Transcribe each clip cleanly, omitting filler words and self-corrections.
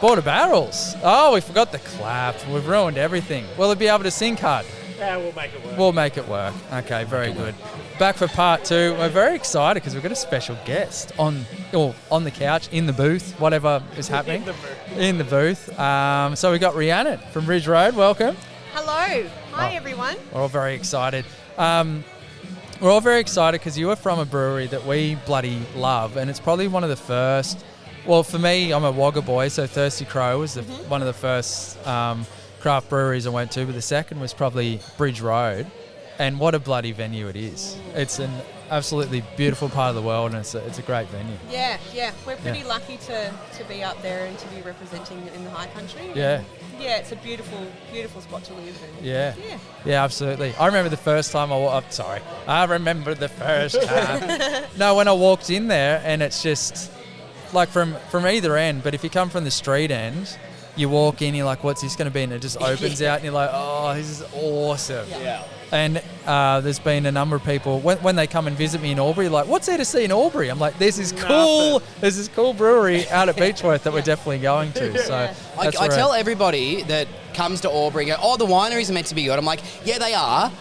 Border barrels. Oh, we forgot the clap. We've ruined everything. Will it be able to sing hard? Yeah, we'll make it work. We'll make it work. Okay, very good. Back for part 2. We're very excited because we've got a special guest on the couch, in the booth, whatever is happening. In the booth. So we've got Rhiannon from Bridge Road. Welcome. Hello. Hi, everyone. We're all very excited. We're all very excited because you are from a brewery that we bloody love, and it's probably one of the first. Well, for me, I'm a Wagga boy, so Thirsty Crow was one of the first craft breweries I went to, but the second was probably Bridge Road, and what a bloody venue it is. It's an absolutely beautiful part of the world, and it's a great venue. Yeah. We're pretty lucky to be up there and to be representing in the high country. Yeah. Yeah, it's a beautiful spot to live in. Yeah, absolutely. I remember the first time I remember the first time. No, when I walked in there, and it's just like from either end, but if you come from the street end, you walk in, you're like, what's this going to be? And it just opens out, and you're like, oh, this is awesome. Yeah. And there's been a number of people, when they come and visit me in Albury, like, what's there to see in Albury? I'm like, this is cool. There's this cool brewery out at Beechworth that we're definitely going to. So I tell everybody that comes to Albury, go, oh, the wineries are meant to be good. I'm like, yeah, they are,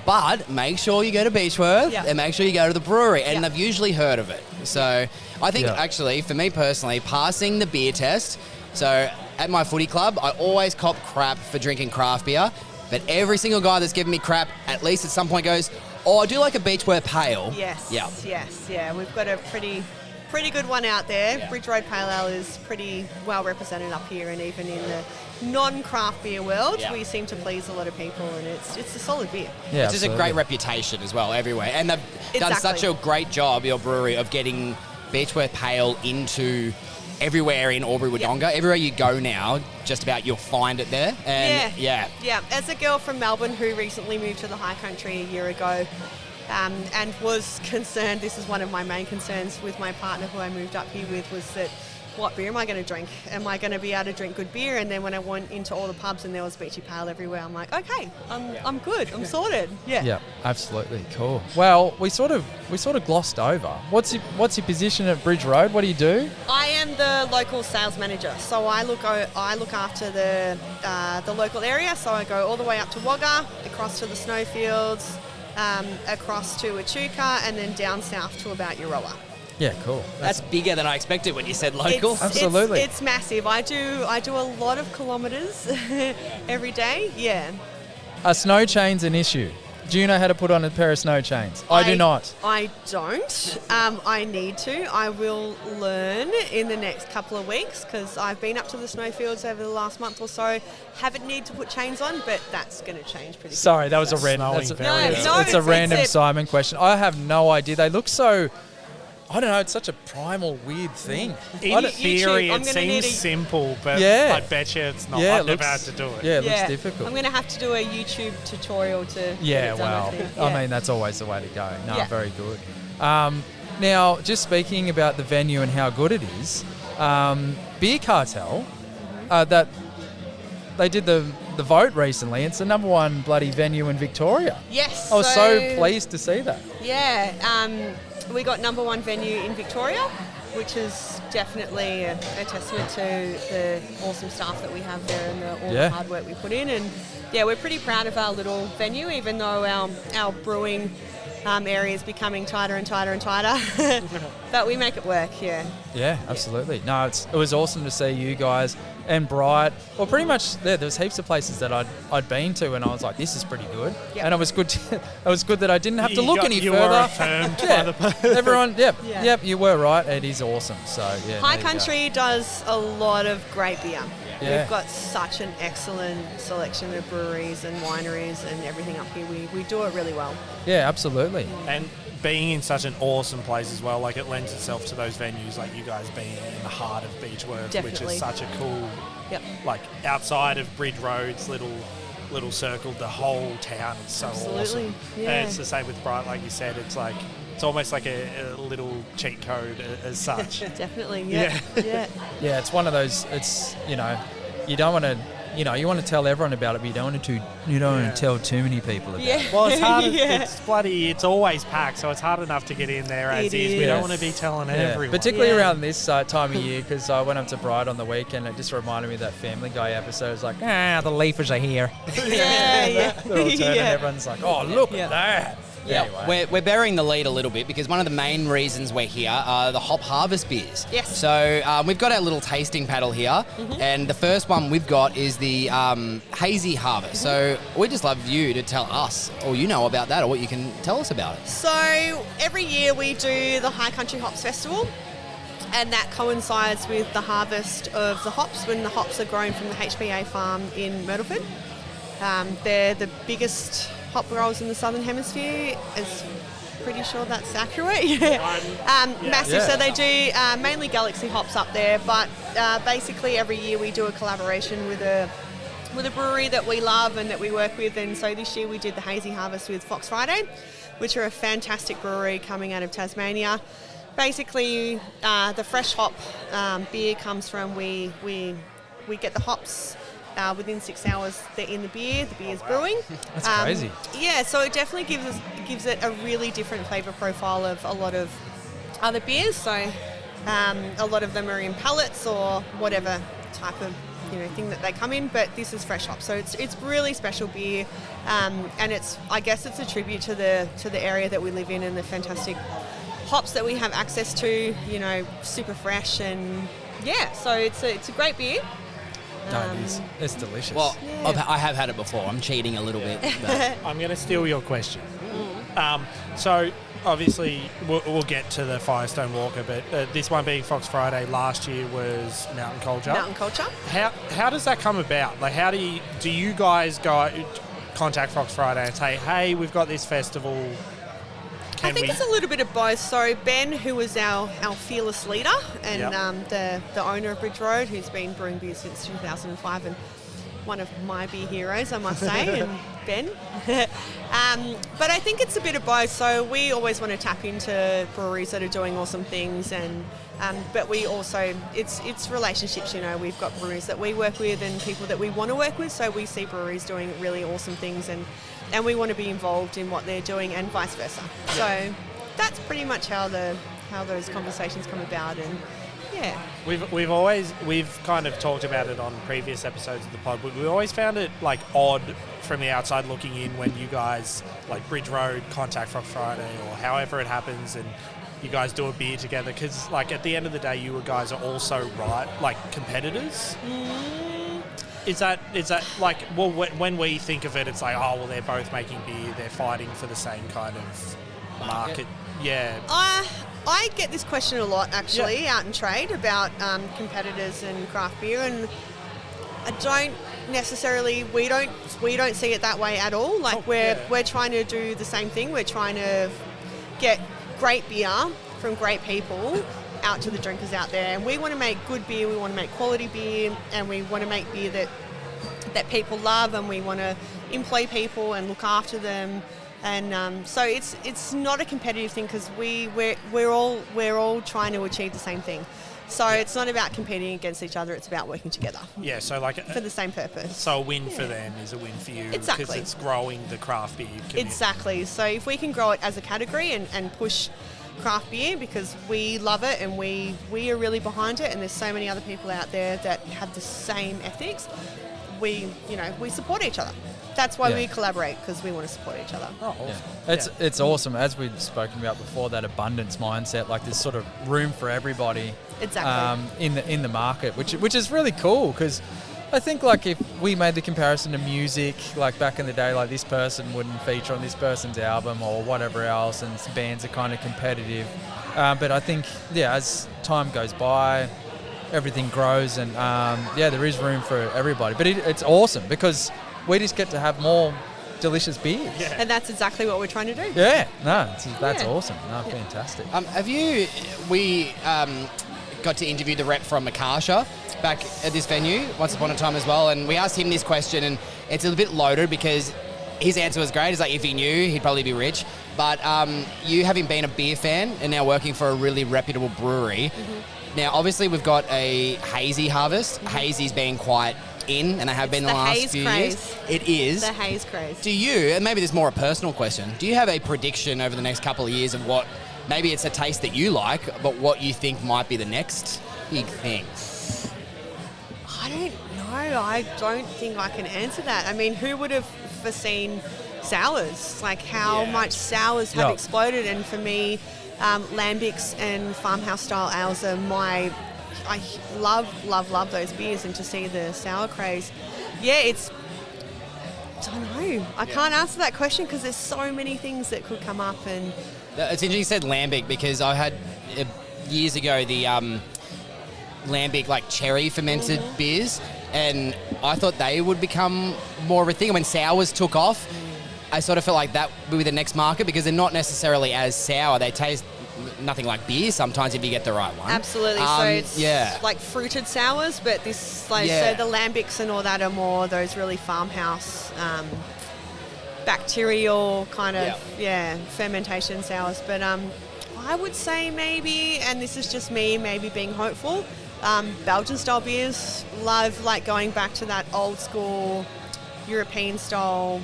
but make sure you go to Beechworth and make sure you go to the brewery. And they've usually heard of it. So I think, actually, for me personally, passing the beer test, so at my footy club, I always cop crap for drinking craft beer. But every single guy that's given me crap, at least at some point goes, oh, I do like a Beechworth Pale. Yes. Yeah. We've got a pretty good one out there. Yeah. Bridge Road Pale Ale is pretty well represented up here, and even in the non-craft beer world, we seem to please a lot of people, and it's a solid beer. Yeah, it's just a great reputation as well everywhere. And they've done such a great job, your brewery, of getting Beechworth Pale into everywhere in Albury Wodonga. Everywhere you go now, just about you'll find it there. And yeah. As a girl from Melbourne who recently moved to the high country a year ago, and was concerned, this is one of my main concerns with my partner who I moved up here with, was that what beer am I going to drink? Am I going to be able to drink good beer? And then when I went into all the pubs and there was Beachy Pale everywhere, I'm like, okay, I'm good, I'm sorted. Yeah, absolutely, cool. Well, we sort of glossed over. What's your position at Bridge Road? What do you do? I am the local sales manager, so I look after the local area. So I go all the way up to Wagga, across to the snowfields, across to Echuca, and then down south to about Euroa. Yeah, cool. That's bigger than I expected when you said local. Absolutely. It's massive. I do a lot of kilometres every day. Yeah. Are snow chains an issue? Do you know how to put on a pair of snow chains? I do not. I don't. I need to. I will learn in the next couple of weeks because I've been up to the snowfields over the last month or so. Haven't needed to put chains on, but that's going to change pretty. Sorry, that was a random. It's a random Simon question. I have no idea. They look so. I don't know, it's such a primal, weird thing. In theory, it seems simple, but I bet you it's not. I've never had to do it. Yeah, it looks difficult. I'm going to have to do a YouTube tutorial to get it done, I think. I mean, that's always the way to go. No, very good. Now, just speaking about the venue and how good it is, Beer Cartel, that they did the vote recently. It's the number one bloody venue in Victoria. Yes. I was so pleased to see that. Yeah. We got number one venue in Victoria, which is definitely a testament to the awesome staff that we have there and all the hard work we put in. And we're pretty proud of our little venue, even though our brewing area is becoming tighter and tighter and tighter. But we make it work, Yeah, absolutely. No, it was awesome to see you guys and Bright. Well, pretty much there was heaps of places that I'd been to, and I was like, this is pretty good. Yep. And it was good. It was good that I didn't have to look any further. You were affirmed by the everyone. Yep. You were right. It is awesome. So High Country does a lot of great beer. Yeah. We've got such an excellent selection of breweries and wineries and everything up here. We do it really well. Yeah, absolutely. And being in such an awesome place as well, like it lends itself to those venues, like you guys being in the heart of Beechworth, which is such a cool, like outside of Bridge Road's little circle, the whole town is so awesome. Yeah. And it's the same with Bright, like you said, it's like, it's almost like a little cheat code as such. Definitely, yeah. Yeah, it's one of those, it's, you know, you don't want to you know, you want to tell everyone about it, but you don't want to tell too many people about it. Well, it's hard. It's always packed, so it's hard enough to get in there as is. We don't want to be telling everyone. Particularly around this time of year, because I went up to Bride on the weekend. It just reminded me of that Family Guy episode. It's like, the leafers are here. They're all turning, everyone's like, oh, look at that. Yeah, anyway. we're burying the lead a little bit because one of the main reasons we're here are the Hop Harvest beers. Yes. So we've got our little tasting paddle here, and the first one we've got is the Hazy Harvest. So we'd just love you to tell us all you know about that or what you can tell us about it. So every year we do the High Country Hops Festival, and that coincides with the harvest of the hops when the hops are grown from the HPA farm in Myrtleford. They're the biggest hop growers in the Southern Hemisphere. Is pretty sure that's accurate. Massive. So they do mainly Galaxy hops up there, but basically every year we do a collaboration with a brewery that we love and that we work with. And so this year we did the Hazy Harvest with Fox Friday, which are a fantastic brewery coming out of Tasmania. Basically, the fresh hop beer comes from we get the hops. Within 6 hours, they're in the beer. The beer's brewing. That's crazy. Yeah, so it definitely gives it a really different flavour profile of a lot of other beers. So a lot of them are in pallets or whatever type of thing that they come in. But this is fresh hop, so it's really special beer, and I guess it's a tribute to the area that we live in and the fantastic hops that we have access to. Super fresh and so it's a great beer. No, it is. It's delicious. Well, I have had it before. I'm cheating a little bit. But. I'm going to steal your question. So, obviously, we'll get to the Firestone Walker, but this one being Fox Friday, last year was Mountain Culture. Mountain Culture. How does that come about? Like, how do you guys go contact Fox Friday and say, hey, we've got this festival? I think it's a little bit of both. So Ben, who was our fearless leader and the owner of Bridge Road, who's been brewing beer since 2005 and one of my beer heroes, I must say, and Ben. But I think it's a bit of both. So we always want to tap into breweries that are doing awesome things, and but we also, it's relationships. We've got breweries that we work with and people that we want to work with. So we see breweries doing really awesome things, and we want to be involved in what they're doing, and vice versa. So that's pretty much how those conversations come about, and we've kind of talked about it on previous episodes of the pod, but we always found it like odd from the outside looking in when you guys like Bridge Road contact Fox Friday or however it happens, and you guys do a beer together, because like at the end of the day you guys are also competitors. Is that like, well, when we think of it, it's like, oh, well, they're both making beer, they're fighting for the same kind of market. Yeah. I get this question a lot, actually, out in trade about competitors and craft beer, and I don't necessarily, we don't see it that way at all. Like we're trying to do the same thing. We're trying to get great beer from great people out to the drinkers out there, and we want to make good beer, we want to make quality beer, and we want to make beer that people love, and we want to employ people and look after them, and so it's not a competitive thing, because we're all trying to achieve the same thing. So it's not about competing against each other, it's about working together. Yeah, so like for the same purpose. So a win for them is a win for you. Exactly. Because it's growing the craft beer community. Exactly. So if we can grow it as a category and push craft beer, because we love it and we are really behind it, and there's so many other people out there that have the same ethics, we support each other. That's why we collaborate, because we want to support each other. Oh, awesome. It's awesome, as we've spoken about before, that abundance mindset, like there's sort of room for everybody. Exactly. In the market, which is really cool, because I think like if we made the comparison to music, like back in the day, like this person wouldn't feature on this person's album or whatever else, and bands are kind of competitive. But I think, as time goes by, everything grows, and there is room for everybody. But it's awesome, because we just get to have more delicious beers. Yeah. And that's exactly what we're trying to do. Yeah, no, that's awesome. No, fantastic. We got to interview the rep from Akasha back at this venue once upon a time as well, and we asked him this question, and it's a bit loaded because his answer was great. It's like, if he knew, he'd probably be rich. But you, having been a beer fan and now working for a really reputable brewery, now obviously we've got a Hazy Harvest. Hazy's been quite in, and they have been the last few years. It is. The haze craze. Do you, and maybe this is more a personal question, do you have a prediction over the next couple of years of what, maybe it's a taste that you like, but what you think might be the next big thing? I don't know. I don't think I can answer that. I mean, who would have foreseen sours? Like how much sours have exploded, and for me, lambics and farmhouse style ales are I love those beers, and to see the sour craze, I don't know. I can't answer that question because there's so many things that could come up. And it's interesting you said lambic, because I had years ago the lambic like cherry fermented beers, and I thought they would become more of a thing. When sours took off, I sort of felt like that would be the next market, because they're not necessarily as sour. They taste nothing like beer sometimes if you get the right one. Absolutely. So it's like fruited sours, but this so the lambics and all that are more those really farmhouse bacterial kind of fermentation sours. But I would say maybe, and this is just me maybe being hopeful, Belgian style beers. Love like going back to that old school European style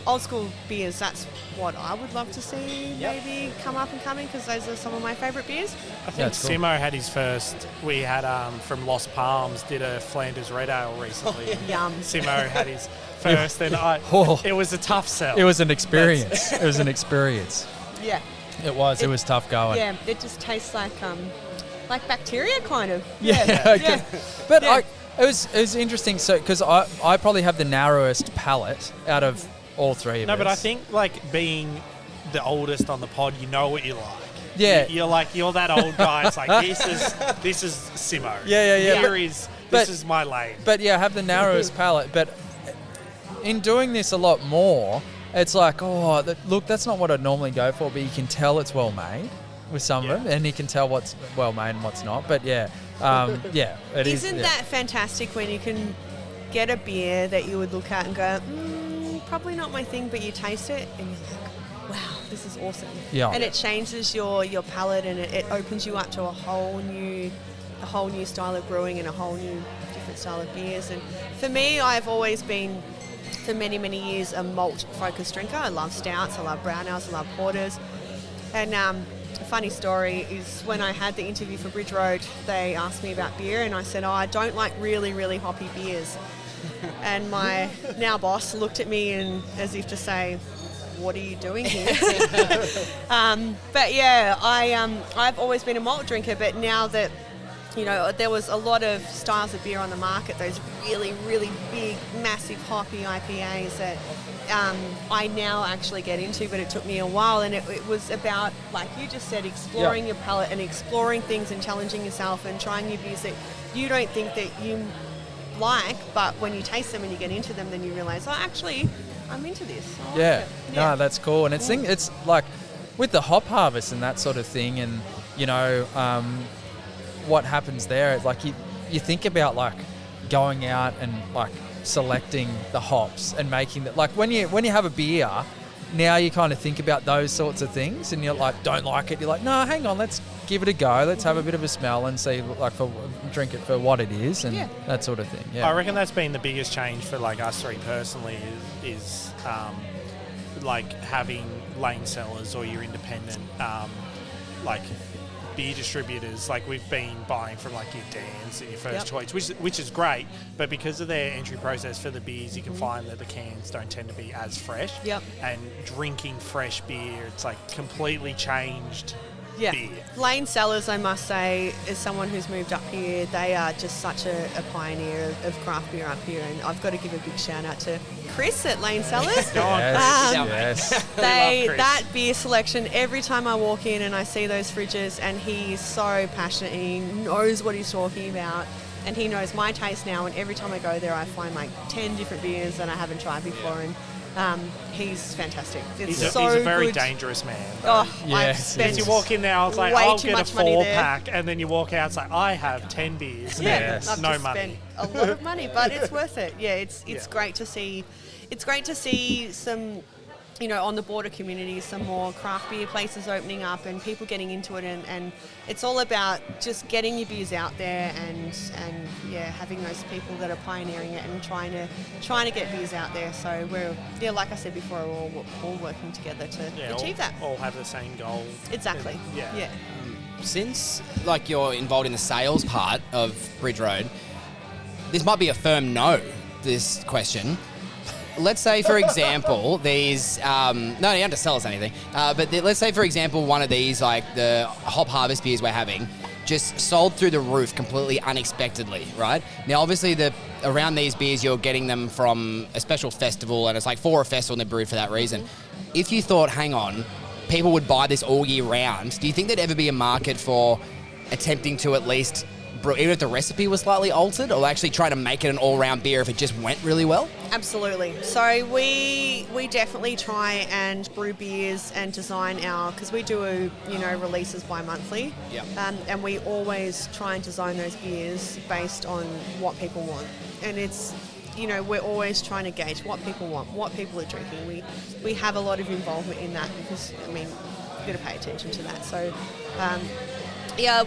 old school beers. That's what I would love to see maybe come up and coming, because those are some of my favourite beers. I think Simo had his first. We had from Los Palms did a Flanders Red Ale recently. Yum. Simo had his first, and it was a tough sell. It was an experience. It was an experience. Yeah. It was. It was tough going. Yeah. It just tastes like bacteria kind of. Yeah. But it was interesting. So because I probably have the narrowest palate out of all three of us. No, but I think like being the oldest on the pod, you know what you like. Yeah. You're that old guy. It's like this is Simo. Yeah. This is my lane. But I have the narrowest palate. But in doing this a lot more, it's like, look, that's not what I'd normally go for. But you can tell it's well made with some of them, and you can tell what's well made and what's not. But it is. Isn't that fantastic when you can get a beer that you would look at and go, probably not my thing, but you taste it and you're like, wow, this is awesome. Yeah. And it changes your palate, and it opens you up to a whole new style of brewing and a whole new different style of beers. And for me, I've always been, for many, many years, a malt-focused drinker. I love stouts, I love brown ales, I love porters. And a funny story is when I had the interview for Bridge Road, they asked me about beer, and I said, I don't like really, really hoppy beers. And my now boss looked at me and as if to say, what are you doing here? But I've always been a malt drinker, but now that there was a lot of styles of beer on the market, those really, really big, massive hoppy IPAs that I now actually get into, but it took me a while, and it was about, like you just said, exploring your palate and exploring things and challenging yourself and trying new beers that you don't think that you like, but when you taste them and you get into them, then you realise, actually, I'm into this. No, that's cool. And it's like with the hop harvest and that sort of thing, and what happens there, it's like you think about like going out and like selecting the hops and making that, like when you have a beer, now you kind of think about those sorts of things, and you're like, don't like it, you're like, no, hang on, let's give it a go, let's have a bit of a smell and see, like, drink it for what it is, and that sort of thing. I reckon that's been the biggest change for like us three personally is like having lane sellers or your independent like beer distributors. Like we've been buying from like your Dan's and your First Choice, which is great, but because of their entry process for the beers, you can find that the cans don't tend to be as fresh. And drinking fresh beer, it's like completely changed beer. Lane Cellars, I must say, as someone who's moved up here, they are just such a pioneer of craft beer up here, and I've got to give a big shout out to Chris at Lane Cellars. That beer selection, every time I walk in and I see those fridges, and he's so passionate and he knows what he's talking about, and he knows my taste now, and every time I go there I find like 10 different beers that I haven't tried before, and he's fantastic. He's a very dangerous man. As you walk in there, I was like, I'll get a 4-pack, and then you walk out, it's like, I have 10 beers. I've no just money. Spent a lot of money, but it's worth it. It's great to see. It's great to see some on the border communities, some more craft beer places opening up and people getting into it, and it's all about just getting your beers out there and having those people that are pioneering it and trying to get beers out there. So we're like I said before, we're all working together to achieve that. All have the same goal. Exactly. Yeah. Since you're involved in the sales part of Bridge Road, this might be a firm no, this question. Let's say, for example, these... no, you don't have to sell us anything. But let's say, for example, one of these, like the Hop Harvest beers we're having, just sold through the roof completely unexpectedly, right? Now, obviously, around these beers, you're getting them from a special festival, and it's like for a festival and they're brewed for that reason. If you thought, hang on, people would buy this all year round, do you think there'd ever be a market for attempting to at least... even if the recipe was slightly altered, or actually try to make it an all-round beer if it just went really well? Absolutely. So we definitely try and brew beers and design because we do releases bi-monthly. Yeah. And we always try and design those beers based on what people want. And it's we're always trying to gauge what people want, what people are drinking. We have a lot of involvement in that because you've got to pay attention to that. So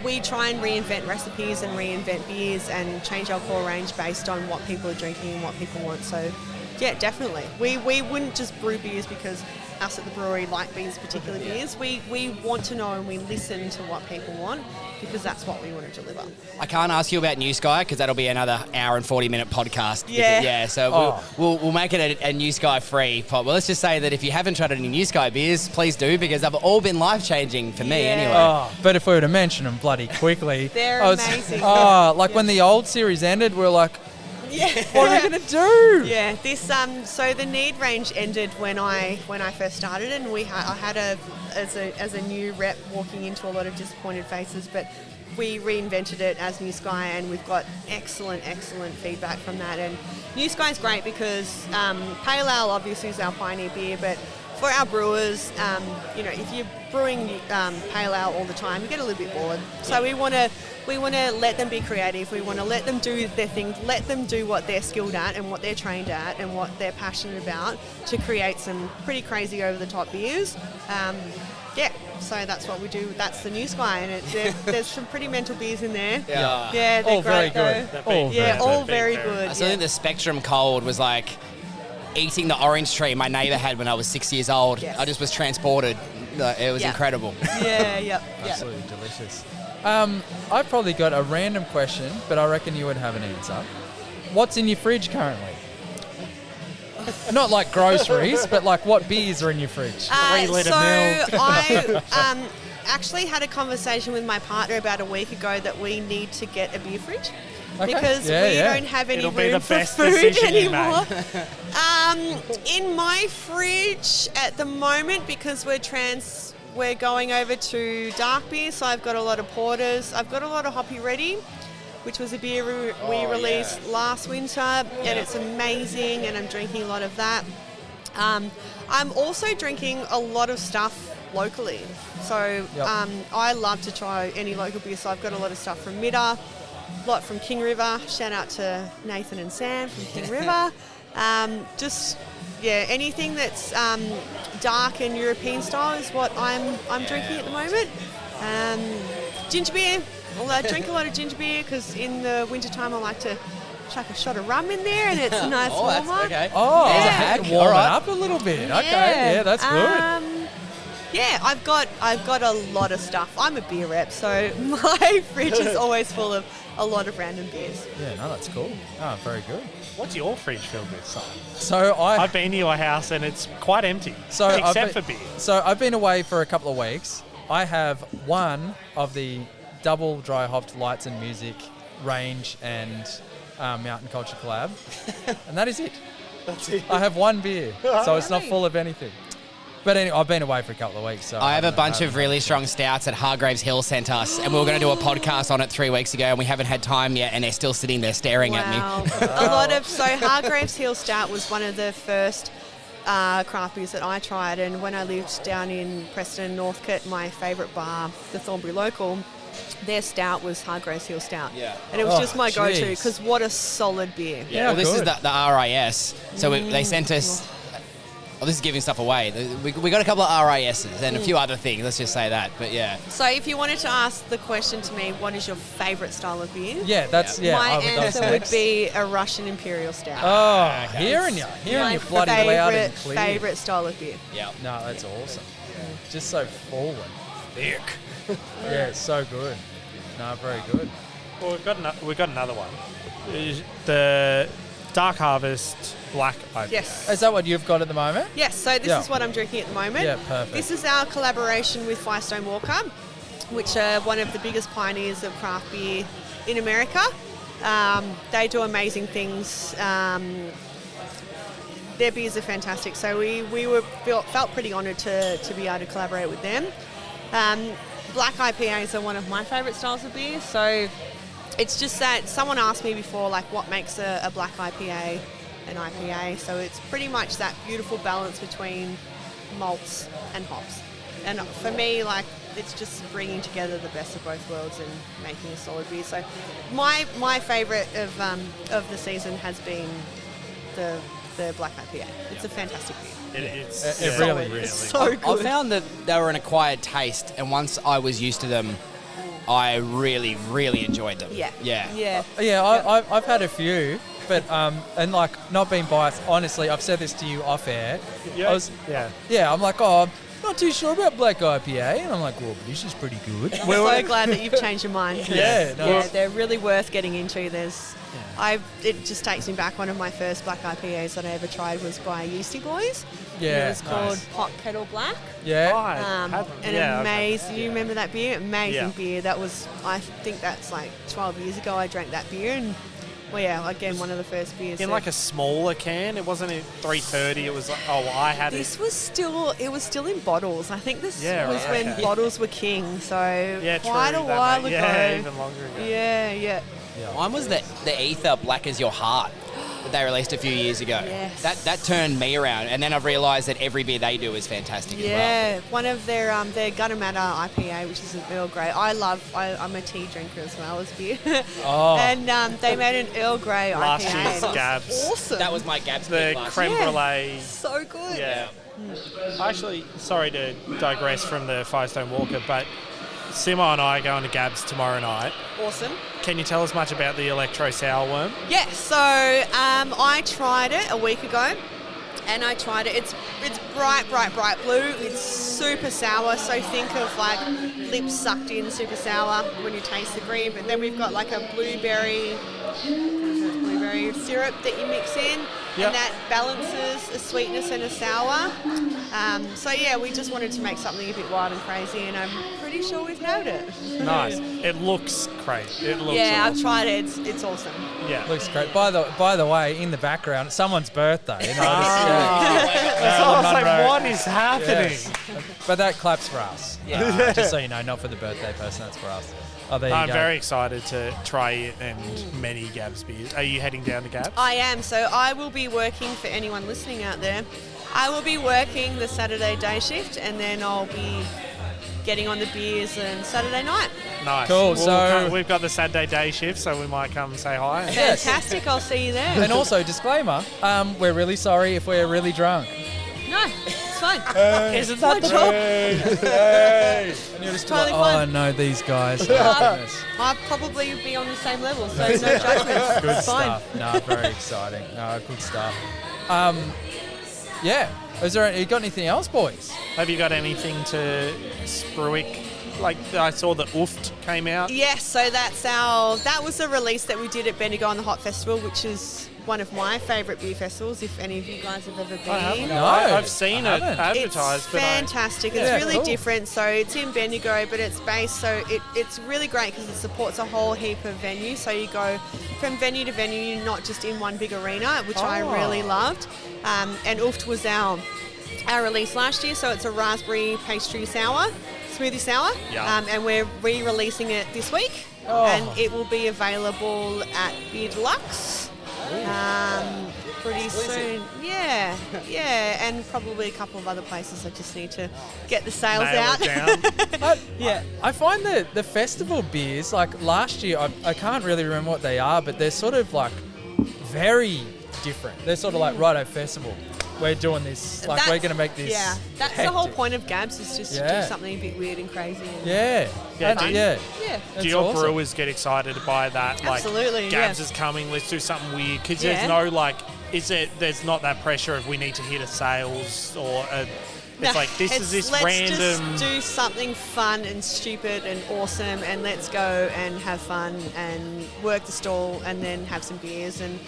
we try and reinvent recipes and reinvent beers and change our core range based on what people are drinking and what people want. So, yeah, definitely. We wouldn't just brew beers because us at the brewery like these particular beers. We want to know and we listen to what people want because that's what we want to deliver. I can't ask you about New Sky because that'll be another hour and 40-minute podcast. Yeah. So we'll make it a New Sky free pod. Well, let's just say that if you haven't tried any New Sky beers, please do because they've all been life-changing for me anyway. But if we were to mention them bloody quickly. They're amazing. When the old series ended, we're like, what are they going to do? Yeah, this so the Need range ended when I first started, and I had as a new rep walking into a lot of disappointed faces, but we reinvented it as New Sky, and we've got excellent feedback from that. And New Sky is great because Pale Ale obviously is our pioneer beer, but for our brewers, if you're brewing Pale Ale all the time, you get a little bit bored. So we want to let them be creative. We want to let them do their thing, let them do what they're skilled at and what they're trained at and what they're passionate about to create some pretty crazy over-the-top beers. So that's what we do. That's the New Sky, and there's some pretty mental beers in there. Yeah, they're all great very good. all very good. I think the Spectrum Cold was like eating the orange tree my neighbour had when I was 6 years old. Yes. I just was transported. It was incredible. Absolutely delicious. I've probably got a random question, but I reckon you would have an answer. What's in your fridge currently? Not like groceries, but like what beers are in your fridge? 3 litre milk. I actually had a conversation with my partner about a week ago that we need to get a beer fridge. Okay. Because we don't have any room for food anymore. In my fridge at the moment, because we're going over to dark beer, so I've got a lot of porters. I've got a lot of Hoppy Ready, which was a beer we released last winter, and it's amazing, and I'm drinking a lot of that. I'm also drinking a lot of stuff locally. So I love to try any local beer, so I've got a lot of stuff from Midder, a lot from King River. Shout out to Nathan and Sam from King River. Anything that's dark and European style is what I'm drinking at the moment. Ginger beer. I drink a lot of ginger beer because in the wintertime I like to chuck a shot of rum in there and it's a nice warmer. Okay. There's a hack. Warm it up a little bit. Yeah. Okay, that's good. I've got a lot of stuff. I'm a beer rep, so my fridge is always full of a lot of random beers. Yeah, no, that's cool. Oh, very good. What's your fridge filled with, Simon? So I've been to your house and it's quite empty, except for beer. So I've been away for a couple of weeks. I have one of the double dry hopped Lights and Music range and Mountain Culture collab, and that is it. That's it. I have one beer, so it's not full of anything. But anyway, I've been away for a couple of weeks. So I have a bunch of really strong stouts that Hargraves Hill sent us, and we were going to do a podcast on it 3 weeks ago, and we haven't had time yet, and they're still sitting there staring at me. So Hargraves Hill Stout was one of the first craft beers that I tried, and when I lived down in Preston, Northcote, my favourite bar, the Thornbury Local, their stout was Hargraves Hill Stout. Yeah. And it was just my go-to, because what a solid beer. Yeah, well, this is the RIS. So they sent us Well, this is giving stuff away. We got a couple of RISs and a few other things. Let's just say that. But yeah. So if you wanted to ask the question to me, what is your favourite style of beer? Yeah, that's My answer would be a Russian Imperial Stout. Oh, okay. hearing you bloody loud and clear. Favourite style of beer. Yeah. No, that's awesome. Just so full and thick. Yeah, it's so good. No, very good. Well, we've got another one. The Dark Harvest Black IPA. Yes. Is that what you've got at the moment? Yes, so this is what I'm drinking at the moment. Yeah, perfect. This is our collaboration with Firestone Walker, which are one of the biggest pioneers of craft beer in America. They do amazing things. Their beers are fantastic, so we felt pretty honoured to be able to collaborate with them. Black IPAs are one of my favourite styles of beer, so it's just that someone asked me before, like, what makes a black IPA an IPA? So it's pretty much that beautiful balance between malts and hops. And for me, like, it's just bringing together the best of both worlds and making a solid beer. So my favourite of the season has been the black IPA. It's a fantastic beer. It really is. It's so good. I found that they were an acquired taste, and once I was used to them, I really, really enjoyed them. Yeah. I've had a few, but and like not being biased. Honestly, I've said this to you off air. I'm like, I'm not too sure about black IPA, and I'm like, well, but this is pretty good. I'm so glad that you've changed your mind. Yeah, they're really worth getting into. It just takes me back. One of my first black IPAs that I ever tried was by Yeasty Boys. Yeah, it was called Pot Kettle Black. Yeah, amazing. You remember that beer? Amazing beer. That was, I think that's like 12 years ago. I drank that beer, and again, one of the first beers. In like a smaller can. It wasn't in 330. It was like, I had this was still in bottles. I think this was when bottles were king. So quite a while ago. Yeah, even longer ago. Yeah. Mine was the Ether Black as Your Heart that they released a few years ago. Yes. That turned me around, and then I've realised that every beer they do is fantastic as well. Yeah, one of their Gunnamatta IPA, which is an Earl Grey. I'm a tea drinker as well as beer. And they made an Earl Grey last IPA. Year's Gabs. Awesome. That was my Gabs the pick creme brulee. So good. Yeah. Actually, sorry to digress from the Firestone Walker, but Simo and I are going to Gabs tomorrow night. Awesome. Can you tell us much about the Electro Sour Worm? Yeah, so I tried it a week ago, and I tried it. It's bright blue. It's super sour, so think of like lips sucked in, super sour when you taste the green. But then we've got like a blueberry syrup that you mix in, and that balances a sweetness and a sour. We just wanted to make something a bit wild and crazy, and I'm pretty sure we've nailed it. Nice. It looks crazy. It looks awesome. I've tried it. It's awesome. Yeah, looks great. By the way, in the background, it's someone's birthday. You know, I was like, what is happening? Yes. But that claps for us. Yeah. Just so you know, not for the birthday person. That's for us. Oh, there you I'm go. very excited to try it and many Gabs beers. Are you heading down to Gabs? I am. So I will be working, for anyone listening out there, I will be working the Saturday day shift, and then I'll be getting on the beers on Saturday night. Nice. Cool. So we've got the Saturday day shift, so we might come and say hi. Yes. Fantastic. I'll see you there. And also, disclaimer, we're really sorry if we're really drunk. No, it's fine. Isn't that the job? Hey. And you're just Totally like, fine. I know these guys. I'll probably be on the same level, so no judgments. Good It's fine. stuff. No, very exciting. No, good stuff. You got anything else, boys? Have you got anything to Spruick? Like, I saw that Ooft came out. Yes, so that was a release that we did at Bendigo on the Hot Festival, which is one of my favourite beer festivals, if any of you guys have ever been. No, I've seen it advertised. It's fantastic. It's really cool. different. So it's in Bendigo, but it's based, so it's really great because it supports a whole heap of venues. So you go from venue to venue, not just in one big arena, which I really loved. And Ooft was our release last year, so it's a raspberry pastry sour, smoothie sour, and we're re-releasing it this week, and it will be available at Beer Deluxe pretty soon. Yeah, and probably a couple of other places. I just need to get the sales out. I find the festival beers, like last year, I can't really remember what they are, but they're sort of like very different. They're sort of like Righto Festival. we're doing this. Like, we're going to make this. Yeah, that's hectic. the whole point of Gabs is just to do something a bit weird and crazy. And Do your brewers get excited by that? Absolutely. Like, Gabs is coming, let's do something weird. Because there's no, like, there's not that pressure of we need to hit a sales or a. It's like, let's just do something fun and stupid and awesome, and let's go and have fun and work the stall and then have some beers. And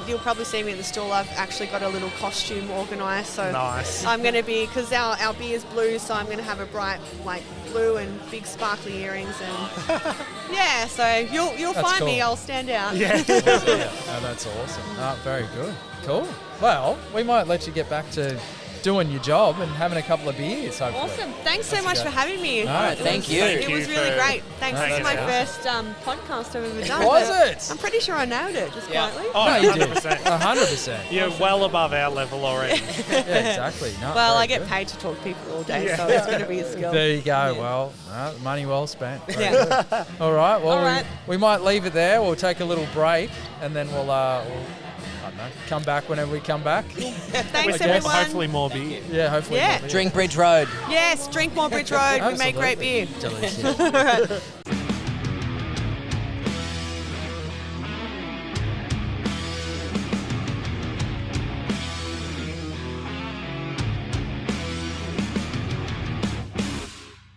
you'll probably see me at the stall. I've actually got a little costume organised. So nice. I'm going to be, because our beer's blue, so I'm going to have a bright, like, blue and big sparkly earrings. And yeah, so you'll find me. I'll stand out. Yeah. Oh, that's awesome. Oh, very good. Cool. Well, we might let you get back to doing your job and having a couple of beers, hopefully. Awesome. Thanks so much for having me. Thank you. It was really great. Thanks. This is my first podcast I've ever done. Was it? I'm pretty sure I nailed it, just quietly. Oh, no, you 100%. did. 100%. You're well above our level already. Yeah, exactly. No, well, I get paid to talk to people all day, so it's going to be a skill. There you go. Yeah. Well, money well spent. All right. Well, we might leave it there. We'll take a little break, and then we'll I don't know, come back whenever we come back. Thanks, everyone. Hopefully more beer. Yeah, hopefully more beer. Drink Bridge Road. Yes, drink more Bridge Road. We make great beer. Delicious.